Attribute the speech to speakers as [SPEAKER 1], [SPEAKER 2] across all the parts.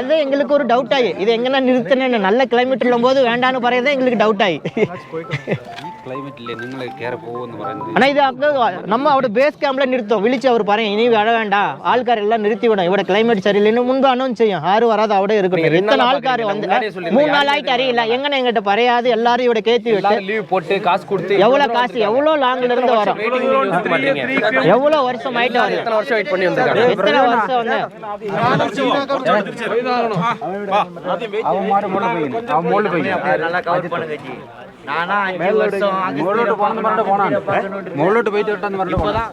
[SPEAKER 1] அது எங்களுக்கு ஒரு டவுட் ஆகி இது எங்கன்னா நிறுத்தினேன்னு நல்ல கிளைமேட் உள்ளும்போது வேண்டான்னு പറയുന്നത് எங்களுக்கு டவுட் ஆகி ஆனால் இது நம்ம அவரோட பேஸ் கேம்பில் நிறுத்தோம் விழிச்சு அவர் பாருங்க இனி வர வேண்டாம் ஆள்கார் எல்லாம் நிறுத்தி விடும் இவட கிளைமேட் சரியில்லைன்னு முன்பு அனௌன்ஸ் செய்யும் யாரும் வராது அவட இருக்கணும் எத்தனை ஆள்கார் வந்து 3 நாள் ஆகிட்டு அறியல எங்கன்னா எங்கிட்ட பறையாது எல்லாரும் இவட கேத்தி விட்டு லீவ் போட்டு காசு கொடுத்து எவ்வளவு காசு எவ்வளவு லாங்ல இருந்து வரும் எவ்வளவு வருஷம் ஆயிட்டு வரும் எத்தனை வருஷம் வெயிட் பண்ணி வந்திருக்காங்க எத்தனை வருஷம் வந்து அவன் மாடு மோல்ல போய் நல்லா கவர் பண்ணுங்க ஜி நானா 5 வருஷம் மோலோட்டு போனது மோலோட்டு போயிட்டு வரட்ட அந்த மாதிரி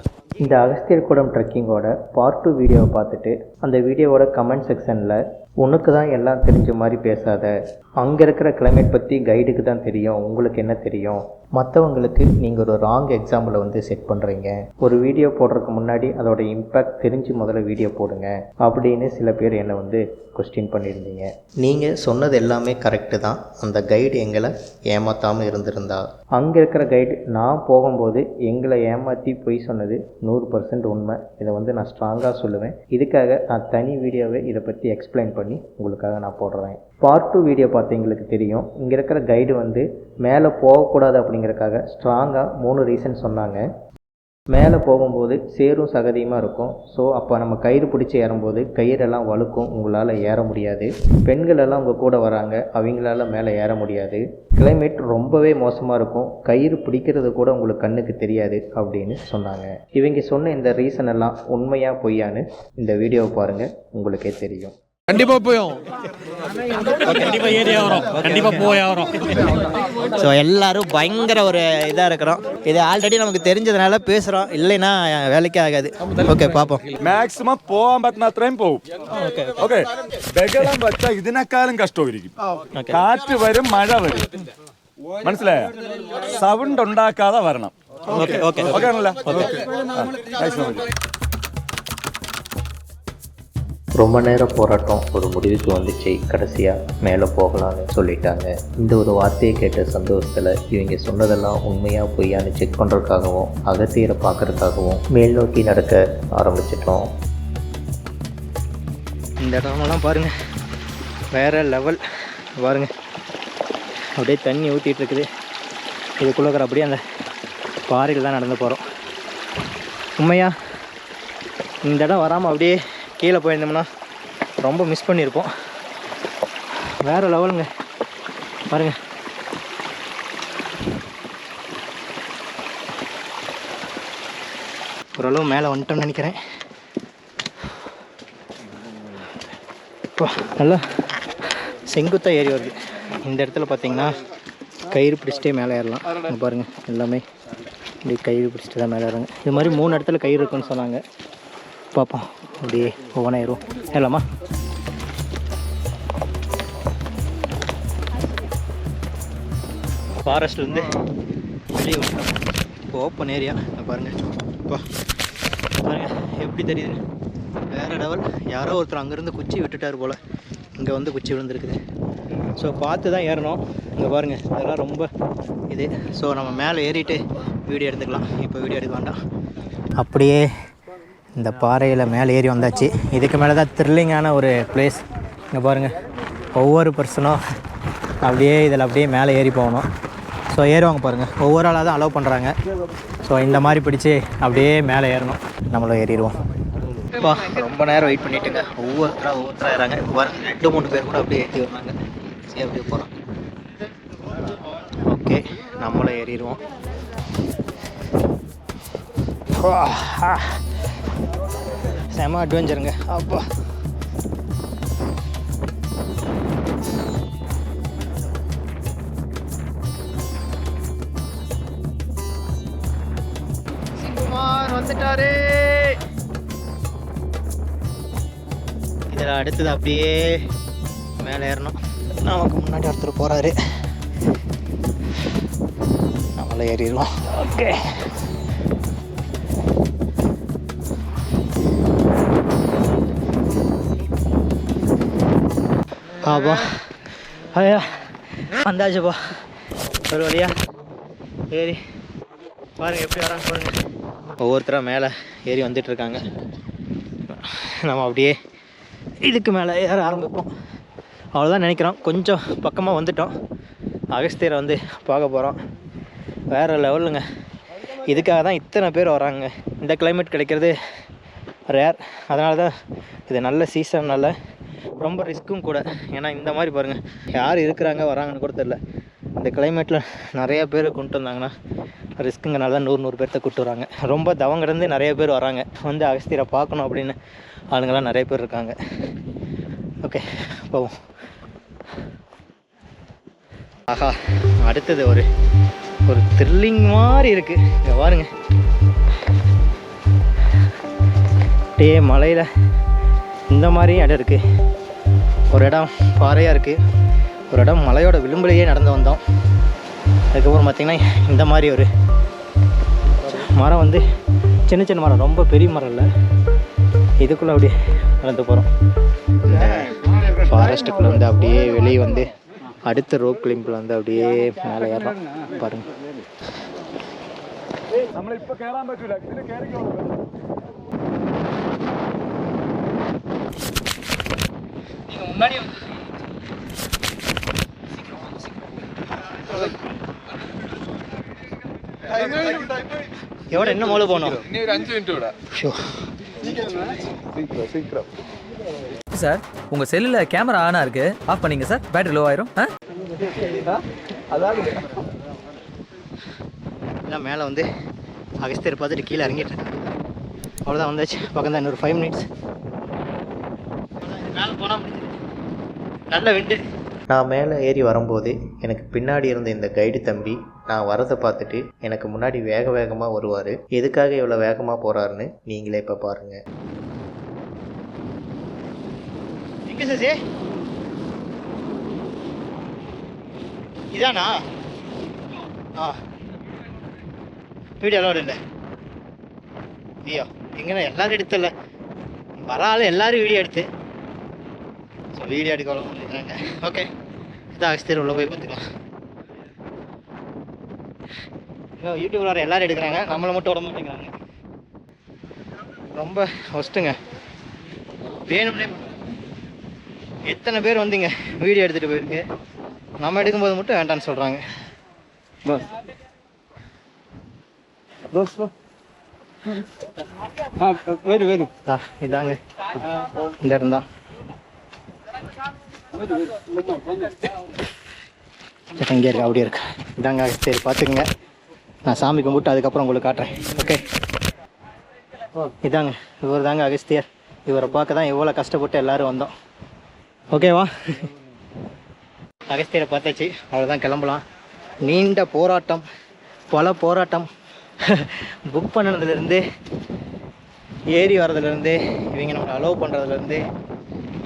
[SPEAKER 1] இந்த அகஸ்தியர் கூடம் ட்ரெக்கிங்கோட பார்ட் 2 வீடியோவை பார்த்துட்டு அந்த வீடியோவோட கமெண்ட் செக்ஷனில் உனக்கு தான் எல்லாம் தெரிஞ்ச மாதிரி பேசாத, அங்கே இருக்கிற கிளைமேட் பற்றி கைடுக்கு தான் தெரியும், உங்களுக்கு என்ன தெரியும், மற்றவங்களுக்கு நீங்கள் ஒரு ராங் எக்ஸாம்பிளை வந்து செட் பண்ணுறீங்க, ஒரு வீடியோ போடுறதுக்கு முன்னாடி அதோட இம்பேக்ட் தெரிஞ்சு முதல்ல வீடியோ போடுங்க அப்படின்னு சில பேர் என்னை வந்து கொஸ்டின் பண்ணியிருந்தீங்க. நீங்கள் சொன்னது எல்லாமே கரெக்டு தான். அந்த கைடு எங்களை ஏமாற்றாமல் இருந்திருந்தா, அங்கே இருக்கிற கைடு நான் போகும்போது எங்களை ஏமாற்றி போய் சொன்னது 100% உண்மை. இதை வந்து நான் ஸ்ட்ராங்காக சொல்லுவேன். இதுக்காக நான் தனி வீடியோவை இதை பற்றி எக்ஸ்பிளைன் பண்ணி உங்களுக்காக நான் போடுறேன். பார்ட் 2 வீடியோ பார்த்தவங்களுக்கு தெரியும், இங்கே இருக்கிற கைடு வந்து மேலே போகக்கூடாது அப்படிங்கிறக்காக ஸ்ட்ராங்காக 3 ரீசன் சொன்னாங்க. மேலே போகும்போது சேரும் சகதியுமாக இருக்கும். ஸோ அப்போ நம்ம கயிறு பிடிச்சி ஏறும்போது கயிறெல்லாம் வழுக்கும், உங்களால் ஏற முடியாது. பெண்களெல்லாம் உங்கள் கூட வராங்க, அவங்களால மேலே ஏற முடியாது. கிளைமேட் ரொம்பவே மோசமாக இருக்கும், கயிறு பிடிக்கிறது கூட உங்களுக்கு கண்ணுக்கு தெரியாது அப்படின்னு சொன்னாங்க. இவங்க சொன்ன இந்த ரீசன் எல்லாம் உண்மையாக பொய்யான்னு இந்த வீடியோவை பாருங்கள், உங்களுக்கே தெரியும்.
[SPEAKER 2] கண்டிப்பா போயும் கண்டிப்பா ஏரியா வரும், கண்டிப்பா போய் வரும்.
[SPEAKER 1] ஸோ எல்லாரும் பயங்கர ஒரு இதாக இருக்கிறோம். இது ஆல்ரெடி நமக்கு தெரிஞ்சதுனால பேசுகிறோம், இல்லைன்னா வேலைக்கே ஆகாது. ஓகே பார்ப்போம்.
[SPEAKER 3] മാക്സിമം പോകാൻ പറ്റുന്ന അത്രയും പോകും. ഓക്കെ ബഹളം വെച്ചാൽ ഇതിനേക്കാളും കഷ്ടമായിരിക്കും. കാറ്റ് വരും, മഴ വരും, മനസ്സിലായോ? സൗണ്ട് ഉണ്ടാക്കാതെ വരണം. ഓക്കെ ഓക്കെ ഓക്കെ ആണല്ലോ.
[SPEAKER 4] ரொம்ப நேரம் போராட்டம் ஒரு முடிவுக்கு வந்துச்சு. கடைசியாக மேலே போகலான்னு சொல்லிட்டாங்க. இந்த ஒரு வார்த்தையை கேட்ட சந்தோஷத்தில் இவங்க சொன்னதெல்லாம் உண்மையாக பொய்யான்னு செக் பண்ணுறதுக்காகவும் அகத்தியரை பார்க்குறதுக்காகவும் மேல் நோக்கி நடக்க ஆரம்பிச்சிட்டோம்.
[SPEAKER 1] இந்த இடமெல்லாம் பாருங்கள், வேறு லெவல் பாருங்கள். அப்படியே தண்ணி ஊற்றிட்டு இருக்குது. இதுக்குள்ளே இருக்கிற அப்படியே அந்த பாறையில் தான் நடந்து போகிறோம். உண்மையாக இந்த இடம் வராமல் அப்படியே கீழே போயிருந்தோம்னா ரொம்ப மிஸ் பண்ணியிருப்போம். வேறு லெவலுங்க பாருங்கள். ஓரளவு மேலே வந்துட்டோம்னு நினைக்கிறேன். இப்போ நல்லா செங்குத்தாக ஏறி வருது. இந்த இடத்துல பார்த்தீங்கன்னா கயிறு பிடிச்சிட்டே மேலே ஏறலாம். இங்கே பாருங்கள், எல்லாமே இப்படி கயிறு பிடிச்சிட்டு தான் மேலே ஏறாங்க. இது மாதிரி 3 இடத்துல கயிறு இருக்குன்னு சொன்னாங்க. பார்ப்போம், அப்படியே ஒவ்வொன்றா ஏறும். ஏறலாமா? ஃபாரஸ்ட்லேருந்து வெளியே விட்டோம். இப்போ ஓப்பன் ஏரியா பாருங்கள். இப்போ பாருங்கள் எப்படி தெரியுது, வேறு லெவல். யாரோ ஒருத்தர் அங்கேருந்து குச்சி விட்டுட்டார் போல், இங்கே வந்து குச்சி விழுந்துருக்குது. ஸோ பார்த்து தான் ஏறணும். இங்கே பாருங்கள், இதெல்லாம் ரொம்ப இது. ஸோ நம்ம மேலே ஏறிட்டு வீடியோ எடுத்துக்கலாம். இப்போ வீடியோ எடுக்க வேண்டாம். அப்படியே இந்த பாறையில் மேலே ஏறி வந்தாச்சு. இதுக்கு மேலே தான் த்ரில்லிங்கான ஒரு பிளேஸ். இங்கே பாருங்கள், ஒவ்வொரு பர்சனும் அப்படியே இதில் அப்படியே மேலே ஏறி போகணும். ஸோ ஏறுவாங்க பாருங்கள், ஒவ்வொரு ஆளாக தான் அலோவ் பண்ணுறாங்க. ஸோ இந்த மாதிரி பிடிச்சி அப்படியே மேலே ஏறணும். நம்மளும் ஏறிடுவோம். இப்போ ரொம்ப நேரம் வெயிட் பண்ணிட்டுங்க, ஒவ்வொருத்தராக ஏறாங்க. இப்போ பாருங்கள் 2-3 பேர் கூட அப்படியே ஏற்றி வருவாங்க. சரி அப்படியே போகிறோம். ஓகே, நம்மளும் ஏறிடுவோம். செம அட்வென்ச்சருங்க. அப்பா சிங்குமார் வந்துட்டாரு. இதில் அடுத்தது அப்படியே மேலே ஏறணும். நமக்கு முன்னாடி ஒருத்தர் போகிறாரு, நம்மள ஏறிடுவோம். ஓகே, ஆப்பா ஐயா வந்தாச்சுப்பா. ஒரு வழியா ஏறி பாருங்கள் எப்படி வரான்னு பாருங்கள். ஒவ்வொருத்தராக மேலே ஏறி வந்துட்டுருக்காங்க. நம்ம அப்படியே இதுக்கு மேலே ஏற ஆரம்பிப்போம். அவ்வளோதான் நினைக்கிறோம். கொஞ்சம் பக்கமாக வந்துட்டோம். அகஸ்தியரை வந்து பார்க்க போகிறோம். வேறு லெவலுங்க. இதுக்காக தான் இத்தனை பேர் வராங்க. இந்த கிளைமேட் கிடைக்கிறது ரேர். அதனால தான் இது நல்ல சீசன்னால ரொம்ப ரிஸ்க்கும் கூட. ஏன்னா இந்த மாதிரி பாருங்கள், யார் இருக்கிறாங்க வராங்கன்னு கூட தெரில. இந்த கிளைமேட்டில் நிறையா பேர் கொண்டு வந்தாங்கன்னா ரிஸ்க்குங்கனால தான் 100 பேர்த்த கூப்பிட்டு வராங்க. ரொம்ப தவம் கிடந்து நிறைய பேர் வராங்க. வந்து அகஸ்தியரை பார்க்கணும் அப்படின்னு ஆளுங்கள்லாம் நிறைய பேர் இருக்காங்க. ஓகே, போவோம். ஆஹா, அடுத்தது ஒரு த்ரில்லிங் மாதிரி இருக்குது. இங்கே பாருங்க, அப்படியே மலையில் இந்த மாதிரி இடம் இருக்குது. ஒரு இடம் பாறையாக இருக்குது, ஒரு இடம் மலையோட விளிம்புலையே நடந்து வந்தோம். அதுக்கப்புறம் பார்த்திங்கன்னா இந்த மாதிரி ஒரு மரம் வந்து சின்ன சின்ன மரம், ரொம்ப பெரிய மரம் இல்லை. இதுக்குள்ளே அப்படியே நடந்து போகிறோம். இந்த ஃபாரஸ்ட்டுக்குள்ளே வந்து அப்படியே வெளியே வந்து அடுத்த ரோப் கிளிம்பில் வந்து அப்படியே மேலே ஏறோம். பாருங்கள், முன்னாடி எவ்வளோ என்ன மோளை போகணும்? இன்னும் ஒரு 5 மினிட் விட.
[SPEAKER 5] சார், உங்க செல்லுல கேமரா ஆனா இருக்கு, ஆஃப் பண்ணீங்க சார், பேட்டரி லோ ஆயிரும்.
[SPEAKER 1] எல்லாம் மேலே வந்து அகஸ்தியர் பார்த்துட்டு கீழே இறங்கிட்டு இருக்கேன். அவ்வளோதான், வந்தாச்சு. பக்கம் தான், இன்னொரு 5 மினிட்ஸ். மேலே போனால் நல்ல விண்டு.
[SPEAKER 4] நான் மேலே ஏறி வரும்போது எனக்கு பின்னாடி இருந்த இந்த கைடு தம்பி நான் வரதை பார்த்துட்டு எனக்கு முன்னாடி வேக வேகமாக வருவார். எதுக்காக இவ்வளோ வேகமாக போகிறாருன்னு நீங்களே இப்போ பாருங்கள்.
[SPEAKER 1] இதானா? வீடியோ அலோடு இல்லை. ஐயோ, எங்கன்னா எல்லாரும் எடுத்தல, வர ஆள் எல்லாரும் வீடியோ எடுத்து வீடியோ எடுக்கலாம். ஓகே, இதான் அகஸ்தியர் உள்ள போய் பார்த்துக்கலாம். யூடியூப்ல வர எல்லாரும் எடுக்கிறாங்க, நம்மளை மட்டும் விட மாட்டேங்கிறாங்க. ரொம்ப ஒஸ்ட்டுங்க. வேணும்னே எத்தனை பேர் வந்தீங்க வீடியோ எடுத்துகிட்டு போயிருக்கு, நம்ம எடுக்கும்போது மட்டும் வேண்டான்னு சொல்கிறாங்க. இதாங்க இந்த இடம் தான். இங்கே இருக்கா, அப்படியே இருக்கா. இதாங்க, சரி பார்த்துக்குங்க. நான் சாமி கும்பிட்டு அதுக்கப்புறம் உங்களுக்கு காட்டுறேன். ஓகே, இதாங்க இவர் தாங்க அகஸ்தியர். இவரை பார்க்க தான் எவ்வளோ கஷ்டப்பட்டு எல்லோரும் வந்தோம். ஓகேவா? அகஸ்தியரை பார்த்தாச்சு, அவ்வளோதான், கிளம்பலாம். நீண்ட போராட்டம், பல போராட்டம். புக் பண்ணதுலேருந்து, ஏறி வரதுலேருந்து, இவங்க நம்மளை அலோவ் பண்ணுறதுலேருந்து,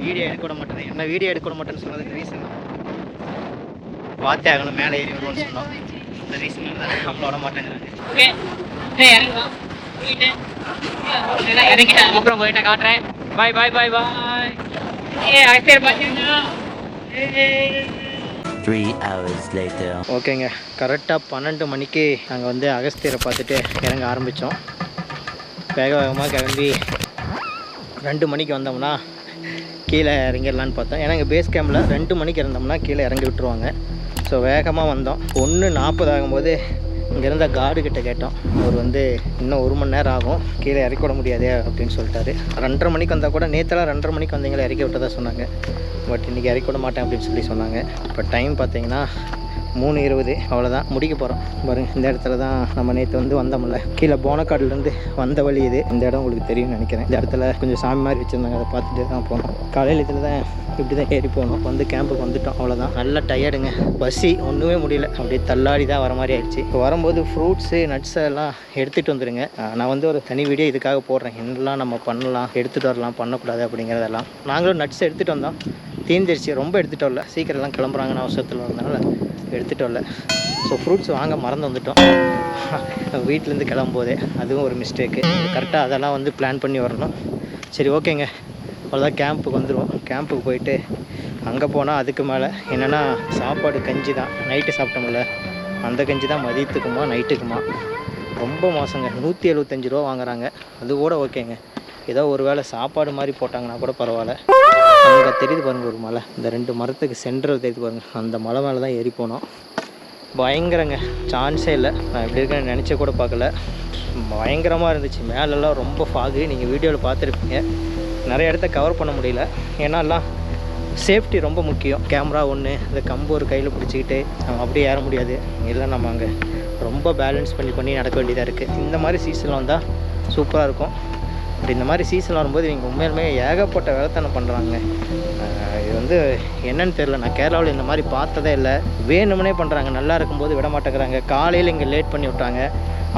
[SPEAKER 1] வீடியோ எடுக்க விட மாட்டேன். என்ன வீடியோ எடுக்க விட மாட்டேன்னு சொன்னதுக்கு ரீசன் பார்த்தே ஆகணும். மேலே ஏறி வருவோம்னு சொன்னோம். இந்த ரீசன் தான் நம்மள விட மாட்டேங்கிறாங்க. அப்புறம் போயிட்ட காட்டுறேன். பாய் பாய் பாய் பாய்.
[SPEAKER 6] 3 hours later.
[SPEAKER 1] ஓகேங்க, கரெக்டாக 12 மணிக்கு நாங்கள் வந்து அகஸ்தியரை பார்த்துட்டு இறங்க ஆரம்பித்தோம். வேக வேகமாக கிளம்பி 2 மணிக்கு வந்தோம்னா கீழே இறங்கிடலான்னு பார்த்தோம். ஏன்னா எங்கள் பேஸ் கேம்பில் 2 மணிக்கு இருந்தோம்னா கீழே இறங்கி விட்டுருவாங்க. ஸோ வேகமாக வந்தோம். 1:40 ஆகும்போது இங்கே இருந்த கார்டுக்கிட்ட கேட்டோம். அவர் வந்து இன்னும் 1 மணி நேரம் ஆகும், கீழே இறக்கி விட முடியாதே அப்படின்னு சொல்லிட்டாரு. 2:30 மணிக்கு வந்தால் கூட, நேற்றெல்லாம் 2:30 மணிக்கு வந்தீங்களா இறக்கி விட்டதா சொன்னாங்க. பட் இன்றைக்கி இறக்கி விட மாட்டேன் அப்படின்னு சொல்லி சொன்னாங்க. இப்போ டைம் பார்த்தீங்கன்னா 3:20. அவ்வளோதான், முடிக்க போகிறோம். பாருங்க, இந்த இடத்துல தான் நம்ம நேற்று வந்து வந்தோம்ல, கீழே போனக்காடுலேருந்து வந்த வழி இது. இந்த இடம் உங்களுக்கு தெரியும்னு நினைக்கிறேன். இந்த இடத்துல கொஞ்சம் சாமி மாதிரி வச்சுருந்தாங்க, அதை பார்த்துட்டு தான் போனோம். காலையில் இதில் தான் இப்படி தான் ஏறி போகணும். வந்து கேம்புக்கு வந்துவிட்டோம். அவ்வளோதான், நல்லா டயர்டுங்க, பசி ஒன்றுமே முடியல, அப்படியே தள்ளாடி தான் வர மாதிரி ஆயிடுச்சு. இப்போ வரும்போது ஃப்ரூட்ஸு நட்ஸ் எல்லாம் எடுத்துகிட்டு வந்துடுங்க. நான் வந்து ஒரு தனி வீடியோ இதுக்காக போடுறேன், என்னெல்லாம் நம்ம பண்ணலாம், எடுத்துகிட்டு வரலாம், பண்ணக்கூடாது அப்படிங்கிறதெல்லாம். நாங்களும் நட்ஸ் எடுத்துகிட்டு வந்தோம், தீர்ந்துருச்சு. ரொம்ப எடுத்துகிட்டு வரல, சீக்கிரம்லாம் கிளம்புறாங்கன்னு அவசரத்தில் வந்தனால எடுத்துகிட்டு வரல. ஸோ ஃப்ரூட்ஸ் வாங்க மறந்து வந்துவிட்டோம் வீட்டிலேருந்து கிளம்பும்போதே. அதுவும் ஒரு மிஸ்டேக்கு. கரெக்டாக அதெல்லாம் வந்து பிளான் பண்ணி வரணும். சரி, ஓகேங்க, அவ்வளோதான். கேம்புக்கு வந்துடுவோம். கேம்புக்கு போயிட்டு அங்கே போனால் அதுக்கு மேலே என்னென்னா சாப்பாடு கஞ்சி தான். நைட்டு சாப்பிட்டோம்ல, அந்த கஞ்சி தான் மதியத்துக்குமா நைட்டுக்குமா. ரொம்ப மோசங்க. 175 ரூபா வாங்குறாங்க. அது கூட ஓகேங்க. ஏதோ ஒரு வேளை சாப்பாடு மாதிரி போட்டாங்கன்னா கூட பரவாயில்ல. அங்கே தெரியுது பாருங்கள் ஒரு மலை, இந்த 2 மரத்துக்கு சென்டரில் தெரியுது பாருங்கள், அந்த மலை மேலே தான் ஏறி போனோம். பயங்கரங்க, சான்ஸே இல்லை. நான் எப்படி இருக்கேன்னு நினச்ச கூட பார்க்கல. பயங்கரமாக இருந்துச்சு. மேலெல்லாம் ரொம்ப ஃபாகு, நீங்கள் வீடியோவில் பார்த்துருப்பீங்க. நிறைய இடத்த கவர் பண்ண முடியல, ஏன்னா எல்லாம் சேஃப்டி ரொம்ப முக்கியம். கேமரா ஒன்று, இந்த கம்பு ஒரு கையில் பிடிச்சிக்கிட்டு நம்ம அப்படியே ஏற முடியாது. இல்லை நம்ம அங்கே ரொம்ப பேலன்ஸ் பண்ணி நடக்க வேண்டியதாக இருக்குது. இந்த மாதிரி சீசனில் வந்தால் சூப்பராக இருக்கும். அப்படி இந்த மாதிரி சீசன் வரும்போது இவங்க உண்மையிலுமே ஏகப்பட்ட வேலைத்தனம் பண்ணுறாங்க. இது வந்து என்னன்னு தெரில, நான் கேரளாவில் இந்த மாதிரி பார்த்ததே இல்லை. வேணும்னே பண்ணுறாங்க, நல்லா இருக்கும்போது விட மாட்டேங்கிறாங்க. காலையில் இங்கே லேட் பண்ணி விட்டாங்க,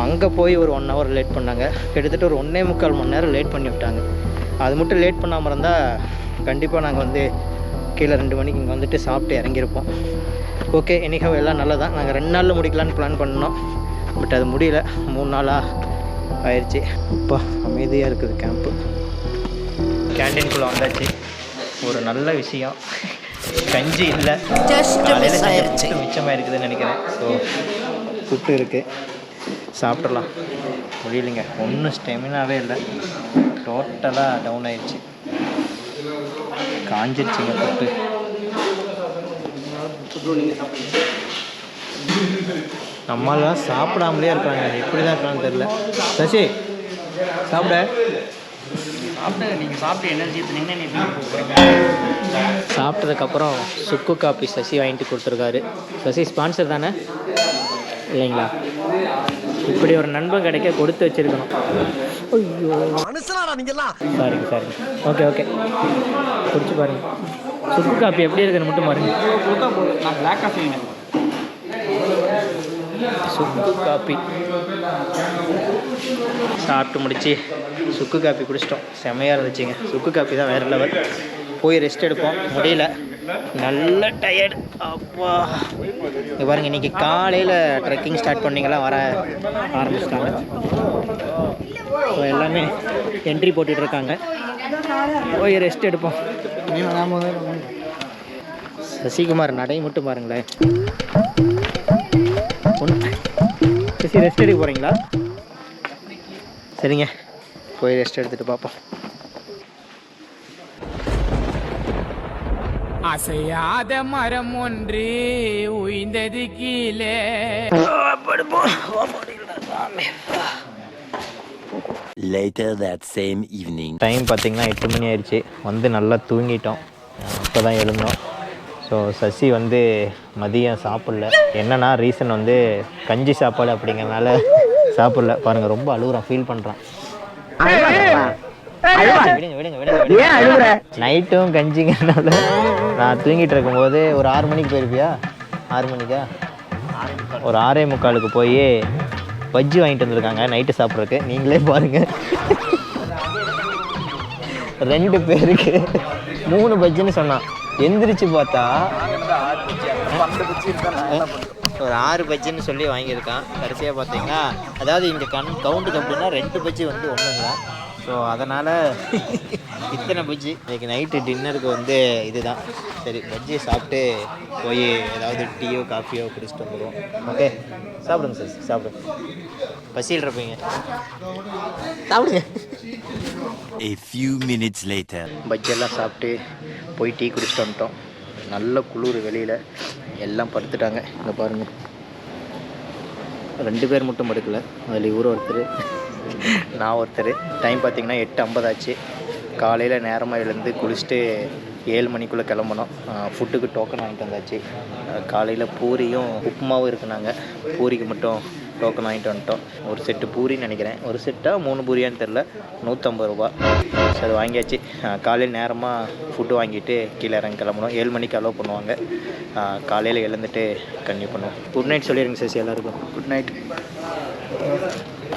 [SPEAKER 1] அங்கே போய் ஒரு 1 hour லேட் பண்ணாங்க. கிட்டத்தட்ட ஒரு 1.25 மணி நேரம் லேட் பண்ணி விட்டாங்க. அது மட்டும் லேட் பண்ணாமல் இருந்தால் கண்டிப்பாக நாங்கள் வந்து கீழே 2 மணிக்கு இங்கே வந்துட்டு சாப்பிட்டு இறங்கியிருப்போம். ஓகே, இன்றைக்கி எல்லாம் நல்லதான். நாங்கள் 2 நாளில் முடிக்கலான்னு பிளான் பண்ணோம், பட் அது முடியல. 3 நாளாக ஆயிடுச்சு. இப்போ அமைதியாக இருக்குது கேம்ப்பு. கேண்டீனுக்குள்ளே வந்தாச்சு. ஒரு நல்ல விஷயம், கஞ்சி இல்லை, மிச்சமாக இருக்குதுன்னு நினைக்கிறேன். ஸோ புட்டு இருக்குது, சாப்பிட்றலாம். முடியலைங்க, ஒன்றும் ஸ்டெமினாவே இல்லை, டோட்டலாக டவுன் ஆயிடுச்சு, காஞ்சிருச்சுங்க புட்டு. நம்மளாம் சாப்பிடாமலே இருக்கிறாங்க, எப்படி தான் இருக்கான்னு தெரில. சசி சாப்பிட
[SPEAKER 2] நீங்கள் சாப்பிட்டு எனர்ஜி எடுத்துனீங்கன்னா
[SPEAKER 1] சாப்பிட்டதுக்கப்புறம் சுக்கு காப்பி சசி வாங்கிட்டு கொடுத்துருக்காரு. சசி ஸ்பான்சர் தானே இல்லைங்களா? இப்படி ஒரு நண்பன் கிடைக்க கொடுத்து வச்சிருக்கணும். ஐயோ சரிங்க சரிங்க, ஓகே ஓகே, குடிச்சு பாருங்க. சுக்கு காப்பி எப்படி இருக்குன்னு மட்டும் பாருங்க.
[SPEAKER 2] நான் பிளாக் காஃபி
[SPEAKER 1] சுக்கு காப்பி சாப்பிட்டு முடிச்சு சுக்கு காப்பி குடிச்சிட்டோம். செம்மையாக இருந்துச்சுங்க. சுக்கு காப்பி தான் வேறு லெவல். போய் ரெஸ்ட் எடுப்போம், முடியல, நல்ல டயர்டு. அப்பா இங்கே பாருங்கள், இன்றைக்கி காலையில் ட்ரெக்கிங் ஸ்டார்ட் பண்ணிங்களாம் வர ஆரம்பிச்சிட்டாங்க. ஸோ எல்லாமே என்ட்ரி போட்டுட்ருக்காங்க. போய் ரெஸ்ட் எடுப்போம். சசிகுமார் நடை மட்டும் பாருங்களேன். சசி ரெஸ்ட் எடுக்க போகிறீங்களா? சரிங்க, போய் ரெஸ்ட் எடுத்துகிட்டு பார்ப்போம்.
[SPEAKER 6] அசையாத மரம் ஒன்று உய்ந்தது கீழே.
[SPEAKER 7] Later that same evening.
[SPEAKER 1] Time பார்த்திங்கன்னா 8 மணி ஆயிடுச்சு. வந்து நல்லா தூங்கிட்டோம், இப்போ தான் எழுந்தோம். ஸோ சசி வந்து மதியம் சாப்பிடல. என்னன்னா ரீசன் வந்து கஞ்சி சாப்பாடு அப்படிங்கிறனால சாப்பிடல. பாருங்கள், ரொம்ப அழுகுறான், ஃபீல் பண்ணுறான். நைட்டும் கஞ்சிங்கிறனால நான் தூங்கிட்டு இருக்கும்போது ஒரு 6 மணிக்கு போயிருப்பியா? 6 மணிக்கா? ஒரு 6:45 போய் பஜ்ஜி வாங்கிட்டு வந்திருக்காங்க நைட்டு சாப்பிட்றதுக்கு. நீங்களே பாருங்கள், 2 பேருக்கு 3 பஜ்ஜின்னு சொன்னான். எந்திரிச்சு பார்த்தா ஒரு 6 பஜ்ஜின்னு சொல்லி வாங்கியிருக்கான். கடைசியாக பார்த்தீங்கன்னா, அதாவது இங்கே கவுண்ட்டுக்கு அப்படின்னா 2 பஜ்ஜி வந்து ஒன்றுங்களா. ஸோ அதனால் இத்தனை பஜ்ஜி. இன்றைக்கி நைட்டு டின்னருக்கு வந்து இதுதான். சரி, பஜ்ஜியை சாப்பிட்டு போய் ஏதாவது டீயோ காஃபியோ குடிச்சிட்டு வந்துடுவோம். ஓகே, சாப்பிடுங்க சார், சாப்பிடுங்க. பசியில் இருப்பீங்க, சாப்பிடுங்க.
[SPEAKER 7] A few minutes later.
[SPEAKER 1] பஜ்ஜியெல்லாம் சாப்பிட்டு போய் டீ குடிச்சிட்டு வந்துட்டோம். நல்ல குளிர் வெளியில், எல்லாம் படுத்துட்டாங்க. இங்கே பாருங்கள், 2 பேர் மட்டும் படுக்கலை. அதில் இவரு ஒருத்தர், நான் ஒருத்தர். டைம் பார்த்திங்கன்னா 8:50 ஆச்சு. காலையில் நேரமாக எழுந்து குளிச்சுட்டு 7 மணிக்குள்ளே கிளம்பணும். ஃபுட்டுக்கு டோக்கன் வாங்கிட்டு வந்தாச்சு. காலையில் பூரியும் உப்புமாவும் இருக்குனாங்க. பூரிக்கு மட்டும் டோக்கன் வாங்கிட்டு வந்துட்டோம். ஒரு செட்டு பூரின்னு நினைக்கிறேன், ஒரு செட்டாக 3 பூரியான்னு தெரில, 150 ரூபா. ஸோ அது வாங்கியாச்சு. காலையில் நேரமாக ஃபுட்டு வாங்கிட்டு கீழே இறங்கி கிளம்பணும். 7 மணிக்கு அலோவ் பண்ணுவாங்க. காலையில் எழுந்துட்டு கன்டினியூ பண்ணுவோம். குட் நைட் சொல்லிடுங்க சசி எல்லாருக்கும். Good night.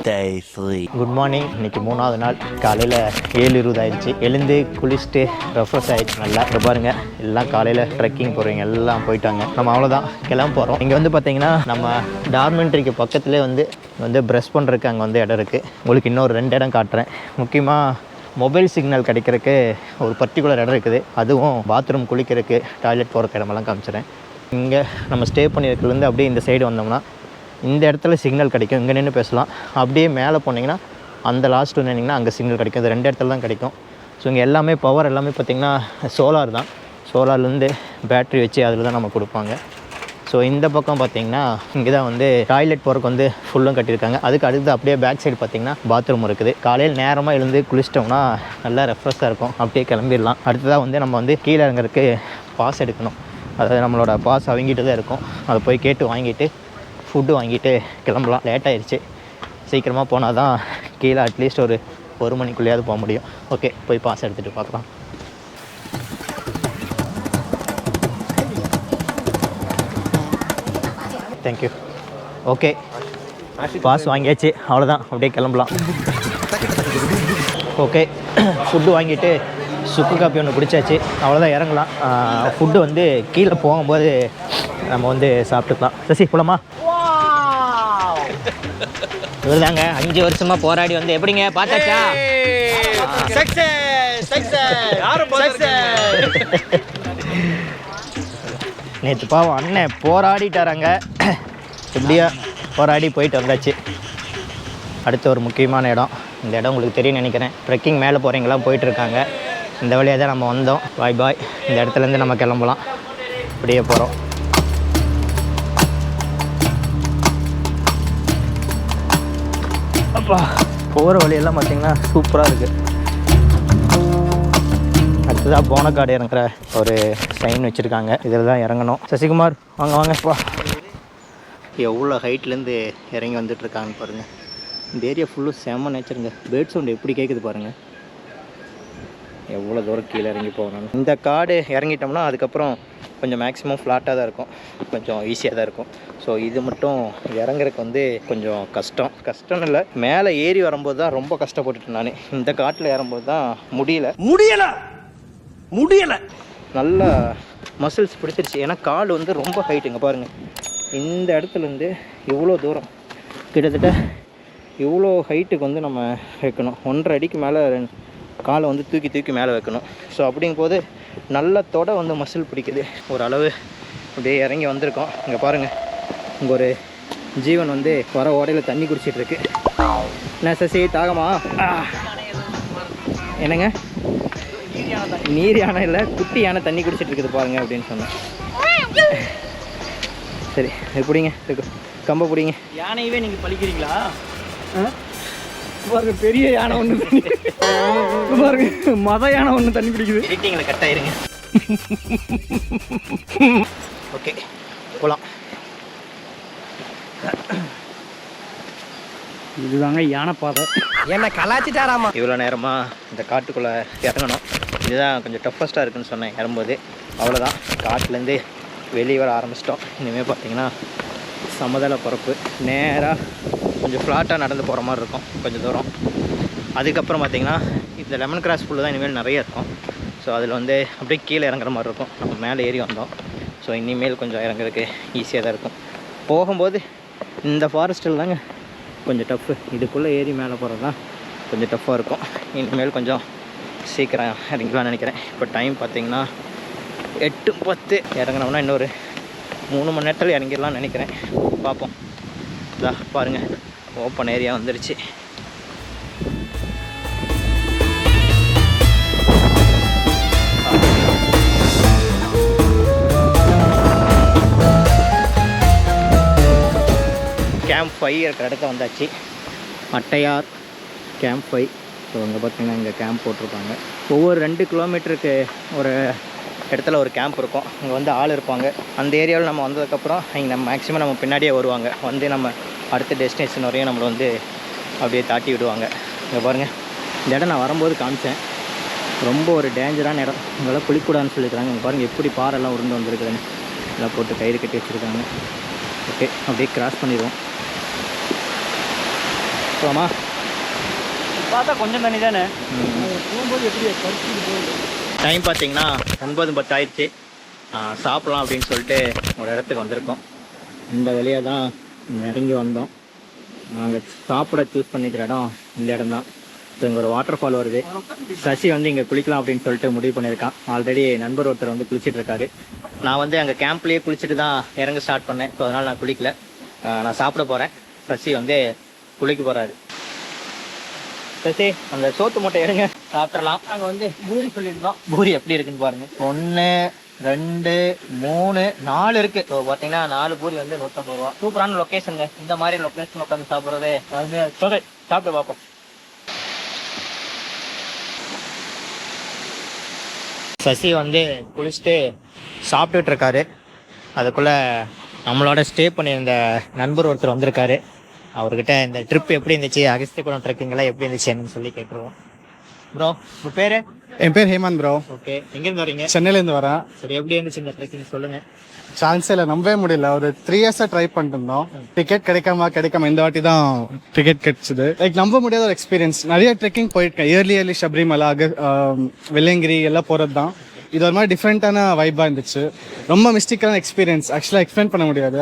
[SPEAKER 7] Day 3.
[SPEAKER 1] Good morning. இன்றைக்கி 3வது நாள். காலையில் 7:20 ஆயிடுச்சு. எழுந்து குளிச்சுட்டு ரெஃப்ரெஷ் ஆகிடுச்சு நல்லா. இப்போ பாருங்கள், எல்லாம் காலையில் ட்ரெக்கிங் போகிறவங்க எல்லாம் போயிட்டாங்க. நம்ம அவ்வளோதான் கிளம்ப போகிறோம். இங்கே வந்து பார்த்திங்கன்னா நம்ம டார்மெண்ட்ரிக்கு பக்கத்துலேயே வந்து ப்ரெஷ் பண்ணுறதுக்கு அங்கே வந்து இடம் இருக்குது. உங்களுக்கு இன்னொரு 2 இடம் காட்டுறேன். முக்கியமாக மொபைல் சிக்னல் கிடைக்கிறதுக்கு ஒரு பர்டிகுலர் இடம் இருக்குது. அதுவும் பாத்ரூம் குளிக்கிறதுக்கு, டாய்லெட் போகிறக்கு இடமெல்லாம் காமிச்சிடுறேன். இங்கே நம்ம ஸ்டே பண்ணியிருக்கிறதுலேருந்து அப்படியே இந்த சைடு வந்தோம்னா இந்த இடத்துல சிக்னல் கிடைக்கும். இங்கே நின்று பேசலாம். அப்படியே மேலே போனீங்கன்னா
[SPEAKER 8] அந்த லாஸ்ட் வந்தீங்கன்னா அங்கே சிக்னல் கிடைக்கும். இது 2 இடத்துல தான் கிடைக்கும். ஸோ இங்கே எல்லாமே பவர் எல்லாமே பார்த்திங்கன்னா சோலார் தான். சோலார்லேருந்து பேட்ரி வச்சு அதில் தான் நம்ம கொடுப்பாங்க. ஸோ இந்த பக்கம் பார்த்திங்கன்னா இங்கே தான் வந்து டாய்லெட் போகிறக்கு வந்து ஃபுல்லும் கட்டியிருக்காங்க. அதுக்கு அடுத்து அப்படியே பேக் சைடு பார்த்திங்கன்னா பாத்ரூம் இருக்குது. காலையில் நேரமாக எழுந்து குளிச்சிட்டோம்னா நல்லா ரெஃப்ரெஷ்ஷாக இருக்கும். அப்படியே கிளம்பிடலாம். அடுத்ததாக வந்து நம்ம வந்து கீழே இறங்குறதுக்கு பாஸ் எடுக்கணும். அதாவது நம்மளோட பாஸ் அவங்கிட்டு தான் இருக்கும். அதை போய் கேட்டு வாங்கிட்டு ஃபுட்டு வாங்கிட்டு கிளம்பலாம். லேட் ஆயிடுச்சு. சீக்கிரமாக போனால் தான் கீழே அட்லீஸ்ட் ஒரு 1 மணிக்குள்ளேயாவது போக முடியும். ஓகே, போய் பாஸ் எடுத்துகிட்டு பார்க்கலாம். தேங்க்யூ. ஓகே, பாஸ் வாங்கியாச்சு. அவ்வளோதான், அப்படியே கிளம்பலாம். ஓகே, ஃபுட்டு வாங்கிட்டு சுக்கு காப்பி ஒன்று குடித்தாச்சு. அவ்வளோதான், இறங்கலாம். ஃபுட்டு வந்து கீழே போகும்போது நம்ம வந்து சாப்பிட்டுக்கலாம். சசி போலாமா? இவர்தாங்க 5 வருஷமாக போராடி வந்து எப்படிங்க பார்த்தாச்சா? நேற்று பாவம் அண்ணன் போராடிட்டாராங்க. எப்படியா போராடி போயிட்டு வந்தாச்சு. அடுத்த ஒரு முக்கியமான இடம். இந்த இடம் உங்களுக்கு தெரியும் நினைக்கிறேன். ட்ரெக்கிங் மேலே போகிறீங்களாம் போயிட்டுருக்காங்க. இந்த வழியாக தான் நம்ம வந்தோம். பாய் பாய். இந்த இடத்துலேருந்து நம்ம கிளம்பலாம். இப்படியே போகிறோம். அப்பா, போகிற வழியெல்லாம் பார்த்திங்கன்னா சூப்பராக இருக்குது. அடுத்ததாக போனக்காடு இறங்குற ஒரு சைன் வச்சுருக்காங்க. இதில் தான் இறங்கணும். சசிகுமார் வாங்க வாங்கப்பா. எவ்வளோ ஹைட்லேருந்து இறங்கி வந்துட்டுருக்காங்கன்னு பாருங்கள். இந்த ஏரியா ஃபுல்லும் செம்ம நேச்சருங்க. பேர்ட் சவுண்டு எப்படி கேட்குது பாருங்கள். எவ்வளோ தூரம் கீழே இறங்கி போகணும். இந்த காடு இறங்கிட்டோம்னா அதுக்கப்புறம் கொஞ்சம் மேக்ஸிமம் ஃப்ளாட்டாக தான் இருக்கும். கொஞ்சம் ஈஸியாக தான் இருக்கும். ஸோ இது மட்டும் இறங்குறதுக்கு வந்து கொஞ்சம் கஷ்டம் இல்லை. மேலே ஏறி வரும்போது தான் ரொம்ப கஷ்டப்பட்டுட்டேன் நான். இந்த காட்டில் ஏறும்போது தான் முடியலை. நல்லா மசில்ஸ் பிடிச்சிருச்சு. ஏன்னா காடு வந்து ரொம்ப ஹைட்டுங்க பாருங்கள். இந்த இடத்துலேருந்து இவ்வளோ தூரம் கிட்டத்தட்ட இவ்வளோ ஹைட்டுக்கு வந்து நம்ம வைக்கணும். 1.5 அடிக்கு மேலே காலை வந்து தூக்கி மேலே வைக்கணும். ஸோ அப்படிங்கும்போது நல்ல தொடை வந்து மசில் பிடிக்குது. ஒரு அளவு அப்படியே இறங்கி வந்திருக்கோம். இங்கே பாருங்கள், இங்கே ஒரு ஜீவன் வந்து வர ஓடையில் தண்ணி குடிச்சிட்ருக்கு. என்ன சசி தாகமா? என்னங்க, நீர் யானை இல்லை, குட்டி யானை தண்ணி குடிச்சிட்டு இருக்குது பாருங்க அப்படின்னு சொன்னேன். சரி, பிடிங்க, கம்ப பிடிங்க.
[SPEAKER 2] யானையவே நீங்கள் பழிக்கிறீங்களா?
[SPEAKER 8] பாருங்க, பெரிய யானை ஒன்று பாருங்க, மத யானை ஒன்று தண்ணி பிடிக்குது. எடிட்டிங்கில் கட் ஆயிருங்க. ஓகே, போகலாம்.
[SPEAKER 2] இதுதாங்க யானை பாதை.
[SPEAKER 8] என்ன கலாச்சிட்டாராமா? இவ்வளோ நேரமாக இந்த காட்டுக்குள்ளே இறங்கணும். இதுதான் கொஞ்சம் டஃபஸ்ட்டாக இருக்குதுன்னு சொன்னேன் இறங்கும்போது. அவ்வளோதான், காட்டிலேருந்து வெளியே வர ஆரம்பிச்சிட்டோம். இனிமேல் பார்த்தீங்கன்னா சமதள பரப்பு. நேராக கொஞ்சம் ஃப்ளாட்டாக நடந்து போகிற மாதிரி இருக்கும் கொஞ்சம் தூரம். அதுக்கப்புறம் பார்த்திங்கன்னா இந்த லெமன் கிராஸ் புல்லு தான் இனிமேல் நிறைய இருக்கும். ஸோ அதில் வந்து அப்படியே கீழே இறங்குற மாதிரி இருக்கும். நம்ம மேலே ஏறி வந்தோம். ஸோ இனிமேல் கொஞ்சம் இறங்குறதுக்கு ஈஸியாக தான் இருக்கும். போகும்போது இந்த ஃபாரஸ்ட்டில் தாங்க கொஞ்சம் டஃப்பு. இதுக்குள்ளே ஏறி மேலே போகிறது தான் கொஞ்சம் டஃப்பாக இருக்கும். இனிமேல் கொஞ்சம் சீக்கிரம் இறங்கலாம்னு நினைக்கிறேன். இப்போ டைம் பார்த்திங்கன்னா 8:10. இறங்கினோம்னா இன்னொரு 3 மணி நேரத்தில் இறங்கிடலாம்னு நினைக்கிறேன். பார்ப்போம். இதா பாருங்கள், ஓப்பன் ஏரியா வந்துருச்சு. கேம்ப் 5 இருக்கிற இடத்த வந்தாச்சு. அட்டையார் கேம்ப் 5. ஸோ இங்கே பார்த்திங்கன்னா இங்கே கேம்ப் போட்டிருப்பாங்க. ஒவ்வொரு 2 கிலோமீட்டருக்கு ஒரு இடத்துல ஒரு கேம்ப் இருக்கும். அங்கே வந்து ஆள் இருப்பாங்க. அந்த ஏரியாவில் நம்ம வந்ததுக்கப்புறம் இங்கே நம்ம மேக்ஸிமம் நம்ம பின்னாடியே வருவாங்க. வந்து நம்ம அடுத்த டெஸ்டினேஷன் வரையும் நம்மளை வந்து அப்படியே தாட்டி விடுவாங்க. இங்கே பாருங்கள், இந்த இடம் நான் வரும்போது காமிச்சேன். ரொம்ப ஒரு டேஞ்சரான இடம். இங்கெல்லாம் குளிக்கூடாதுன்னு சொல்லியிருக்காங்க. இங்கே பாருங்கள் எப்படி பாறைல்லாம் உருண்டு வந்துருக்குதுன்னு எல்லாம் போட்டு கயிறு கட்டி வச்சுருக்காங்க. ஓகே, அப்படியே கிராஸ் பண்ணிடுவோம். போகலாமா?
[SPEAKER 2] பார்த்தா கொஞ்சம் தண்ணி தானே
[SPEAKER 8] போகும்போது எப்படி டைம் பார்த்தீங்கன்னா 9:10 ஆயிடுச்சு. சாப்பிட்லாம் அப்படின்னு சொல்லிட்டு ஒரு இடத்துக்கு வந்திருக்கோம். இந்த வழியாக தான் இறங்கி வந்தோம். நாங்கள் சாப்பிட சூஸ் பண்ணிக்கிற இடம் இந்த இடம் தான். ஸோ இங்கே ஒரு வாட்டர் ஃபால் வருது. சசி வந்து இங்கே குளிக்கலாம் அப்படின்னு சொல்லிட்டு முடிவு பண்ணியிருக்கான். ஆல்ரெடி நண்பர் ஒருத்தர் வந்து குளிச்சுட்டு இருக்காரு. நான் வந்து அங்கே கேம்ப்லேயே குளிச்சுட்டு தான் இறங்க ஸ்டார்ட் பண்ணேன். ஸோ அதனால் நான் குளிக்கல. நான் சாப்பிட போகிறேன். சசி வந்து குளிக்க போகிறாரு. சரி அந்த சோத்து மூட்டை எடுங்க சாப்பிட்றலாம். நாங்கள் வந்து பூரி சொல்லியிருந்தோம். பூரி எப்படி இருக்குன்னு பாருங்க. 1 2 3 4 இருக்கு. ஸோ பார்த்தீங்கன்னா 4 பூரி வந்து 150 ரூபா. சூப்பரான லொக்கேஷனுங்க. இந்த மாதிரி லொக்கேஷன் உட்காந்து சாப்பிட்றதே சாப்பிட்டு பார்ப்போம். சசி வந்து குளிச்சுட்டு சாப்பிட்டுட்டு இருக்காரு. அதுக்குள்ளே நம்மளோட ஸ்டே பண்ணியிருந்த நண்பர் ஒருத்தர் வந்திருக்காரு. அவர்கிட்ட இந்த ட்ரிப் எப்படி இருந்துச்சு, அகஸ்தியகுளம் ட்ரெக்கிங்கெல்லாம் எப்படி இருந்துச்சுன்னு சொல்லி கேட்டுருவோம். ப்ரோ உங்கள் பேர்?
[SPEAKER 9] என் பேர் ஹேமந்த் ப்ரோ.
[SPEAKER 8] ஓகே, எங்கேருந்து வரீங்க?
[SPEAKER 9] சென்னையிலேருந்து வரேன்.
[SPEAKER 8] சரி, எப்படி இருந்துச்சு இந்த ட்ரெக்கிங் சொல்லுங்கள்.
[SPEAKER 9] சான்ஸே இல்லை, நம்பவே முடியல. ஒரு 3 இயர்ஸாக ட்ரை பண்ணிட்டு இருந்தோம். டிக்கெட் கிடைக்காம இந்த வாட்டி தான் டிக்கெட் கிடைச்சிது. லைக் நம்ப முடியாத ஒரு எக்ஸ்பீரியன்ஸ். நிறைய ட்ரெக்கிங் போயிருக்கேன். இயர்லி சபரிமலை, வெள்ளையங்கிரி எல்லாம் போகிறது தான். இது ஒரு மாதிரி டிஃப்ரெண்ட்டான வைப்பாக இருந்துச்சு. ரொம்ப மிஸ்டேக்கான எக்ஸ்பீரியன்ஸ். ஆக்சுவலாக எக்ஸ்பிளைன் பண்ண முடியாது.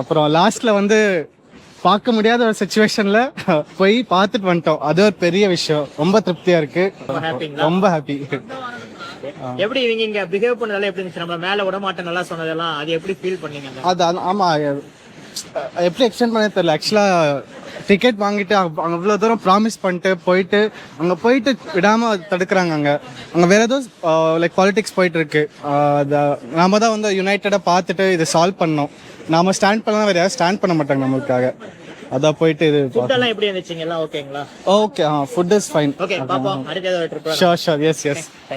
[SPEAKER 9] அப்புறம் லாஸ்ட்டில் வந்து பார்க்க முடியாத ஒரு சுச்சுவேஷனில் போய் பார்த்துட்டு வந்துட்டோம். அது ஒரு பெரிய விஷயம். ரொம்ப திருப்தியாக இருக்குது. ரொம்ப ஹாப்பி.
[SPEAKER 8] எப்படி இவங்க இங்கே பிஹேவ் பண்ணதெல்லாம் எப்படி இருந்துச்சு? நம்ம மேலே விட மாட்டேன் நல்லா சொன்னதெல்லாம் அது எப்படி ஃபீல் பண்ணீங்க?
[SPEAKER 9] அது ஆமாம், எப்படி எக்ஸ்டெண்ட் பண்ண தெரியல. ஆக்சுவலாக டிக்கெட் வாங்கிட்டு அங்கே அவ்வளோ தூரம் ப்ராமிஸ் பண்ணிட்டு அங்கே போயிட்டு விடாமல் தடுக்கிறாங்க. அங்கே வேறு ஏதோ லைக் பாலிடிக்ஸ் போயிட்டு இருக்கு. நாம தான் வந்து யுனைட்டடாக பார்த்துட்டு இதை சால்வ் பண்ணோம். நாம ஸ்டாண்ட் பண்ணலாம், வேறு யாரும் ஸ்டாண்ட் பண்ண மாட்டாங்க நம்மளுக்காக. அதான் போயிட்டு இது
[SPEAKER 8] ஃபுட்டெல்லாம் எப்படி இருந்துச்சுங்க? எல்லாம் ஓகேங்களா?
[SPEAKER 9] Okay, food is fine.
[SPEAKER 8] Okay, பாப்போம். அடுத்த ஒரு trip.
[SPEAKER 9] Sure. S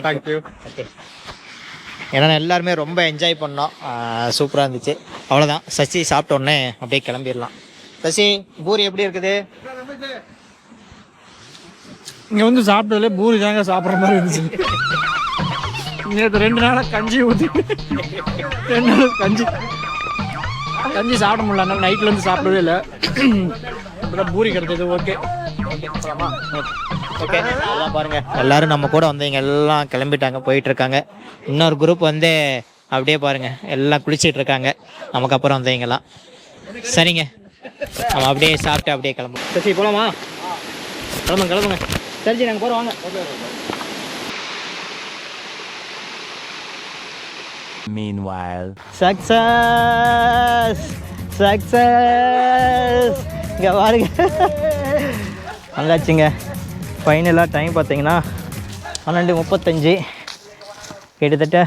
[SPEAKER 9] thank you.
[SPEAKER 8] Okay, ஏன்னா எல்லாருமே ரொம்ப என்ஜாய் பண்ணோம். சூப்பராக இருந்துச்சு. அவ்வளோதான். சசி சாப்பிட்ட உடனே அப்படியே கிளம்பிடலாம். சசி, பூரி எப்படி இருக்குது?
[SPEAKER 2] இங்கே வந்து சாப்பிட்டதுல பூரி தாங்க சாப்பிட்ற மாதிரி இருந்துச்சு. நேற்று 2 நாளாக கஞ்சி ஊற்றி 2 நாள் கஞ்சி சாப்பிட முடியல. அதனால நைட்டில் வந்து சாப்பிடவே இல்லை. இப்போதான் பூரி கிடைச்சது. ஓகே
[SPEAKER 8] ஓகே, அதெல்லாம் பாருங்க. எல்லாரும் நம்ம கூட வந்தவங்க எல்லாம் கிளம்பிட்டாங்க, போயிட்டு இருக்காங்க. இன்னொரு குரூப் வந்து அப்படியே பாருங்க எல்லாம் குளிச்சிட்டு இருக்காங்க. நமக்கு அப்புறம் வந்தவங்கலாம். சரிங்க, நம்ம அப்படியே சாப்பிட்டு அப்படியே கிளம்புவோம். சரி, போலாமா? கிளம்புங்க. சரி, நாங்கள் போகிறோம், வாங்க.
[SPEAKER 7] Meanwhile,
[SPEAKER 8] சக்சஸ் இங்கே பாருங்க வந்தாச்சுங்க. ஃபைனலாக டைம் பார்த்தீங்கன்னா 12:35. கிட்டத்தட்ட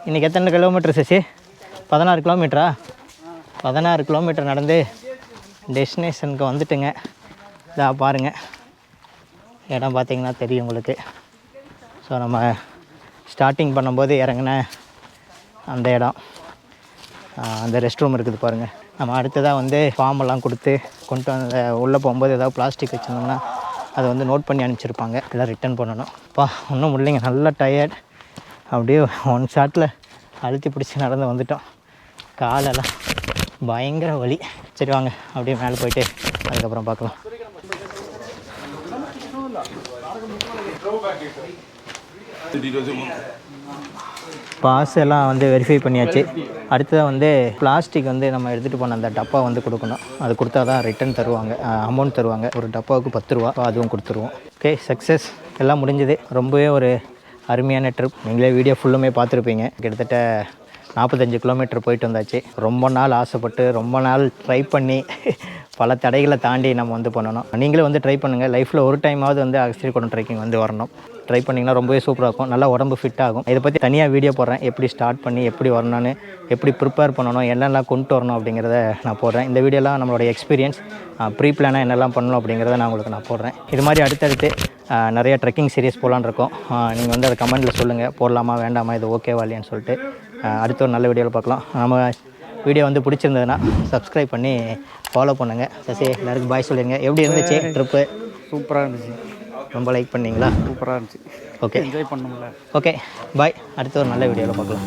[SPEAKER 8] இன்றைக்கி எத்தனை கிலோமீட்டர் சசி? 16 கிலோமீட்டரா? 16 கிலோமீட்டர் நடந்து டெஸ்டினேஷனுக்கு வந்துட்டுங்க. இதாக பாருங்கள், இடம் பார்த்தீங்கன்னா தெரியும் உங்களுக்கு. ஸோ நம்ம ஸ்டார்டிங் பண்ணும்போது இறங்கின அந்த இடம், அந்த ரெஸ்ட் ரூம் இருக்குது பாருங்கள். நம்ம அடுத்ததாக வந்து ஃபார்மெல்லாம் கொடுத்து கொண்டு வந்து உள்ளே போகும்போது ஏதாவது பிளாஸ்டிக் வச்சுருந்தோம்னா அதை வந்து நோட் பண்ணி அனுப்பிச்சிருப்பாங்க. எல்லாம் ரிட்டர்ன் பண்ணணும். ஒன்றும் முடியலைங்க, நல்லா டயர்ட். அப்படியே 1 ஷாட்டில் அழுத்தி பிடிச்சி நடந்து வந்துட்டோம். காலெல்லாம் பயங்கர வலி. சரி, வாங்க அப்படியே மேலே போயிட்டு அதுக்கப்புறம் பார்க்கலாம். பாஸ் எல்லாம் வந்து வெரிஃபை பண்ணியாச்சு. அடுத்ததாக வந்து பிளாஸ்டிக் வந்து நம்ம எடுத்துகிட்டு போன அந்த டப்பா வந்து கொடுக்கணும். அது கொடுத்தா தான் ரிட்டன் தருவாங்க, அமௌண்ட் தருவாங்க. ஒரு டப்பாவுக்கு 10 ரூபா. அதுவும் கொடுத்துருவோம். Okay, success. எல்லாம் முடிஞ்சது. ரொம்பவே ஒரு அருமையான ட்ரிப். நீங்களே வீடியோ ஃபுல்லுமே பார்த்துருப்பீங்க. கிட்டத்தட்ட 45 கிலோமீட்டர் போயிட்டு வந்தாச்சு. ரொம்ப நாள் ஆசைப்பட்டு ரொம்ப நாள் ட்ரை பண்ணி பல தடைகளை தாண்டி நம்ம வந்து பண்ணணும். நீங்களே வந்து ட்ரை பண்ணுங்கள். லைஃப்பில் ஒரு டைமாவது வந்து அகஸ்தியகுளம் ட்ரெக்கிங் வந்து வரணும். ட்ரை பண்ணிங்கன்னா ரொம்பவே சூப்பராக இருக்கும். நல்லா உடம்பு ஃபிட் ஆகும். இதை பற்றி தனியாக வீடியோ போடுறேன். எப்படி ஸ்டார்ட் பண்ணி எப்படி வரணும்னு, எப்படி ப்ரிப்பேர் பண்ணணும், என்னெல்லாம் கொண்டு வரணும் அப்படிங்கிறத நான் போடுறேன். இந்த வீடியோலாம் நம்மளோட எக்ஸ்பீரியன்ஸ், ப்ரீ பிளானாக என்னெல்லாம் பண்ணணும் அப்படிங்கிறத நான் உங்களுக்கு நான் போடுறேன். இது மாதிரி அடுத்தடுத்து நிறைய ட்ரெக்கிங் சீரியஸ் போகலான்னு இருக்கோம். நீங்கள் வந்து அதை கமெண்ட்டில் சொல்லுங்கள், போடலாமா வேண்டாமா, இது ஓகேவா இல்லையான்னு சொல்லிட்டு. அடுத்த ஒரு நல்ல வீடியோவில் பார்க்கலாம். நம்ம வீடியோ வந்து பிடிச்சிருந்ததுன்னா சப்ஸ்கிரைப் பண்ணி ஃபாலோ பண்ணுங்கள். சசி, எல்லாருக்கும் பாய் சொல்லிடுங்க. எப்படி இருந்துச்சு ட்ரிப்பு?
[SPEAKER 9] சூப்பராக இருந்துச்சு.
[SPEAKER 8] ரொம்ப லைக் பண்ணிங்களா?
[SPEAKER 9] சூப்பராக இருந்துச்சு.
[SPEAKER 8] ஓகே,
[SPEAKER 9] என்ஜாய் பண்ணோம்ல.
[SPEAKER 8] Okay, bye. அடுத்த ஒரு நல்ல வீடியோவில் பார்க்கலாம்.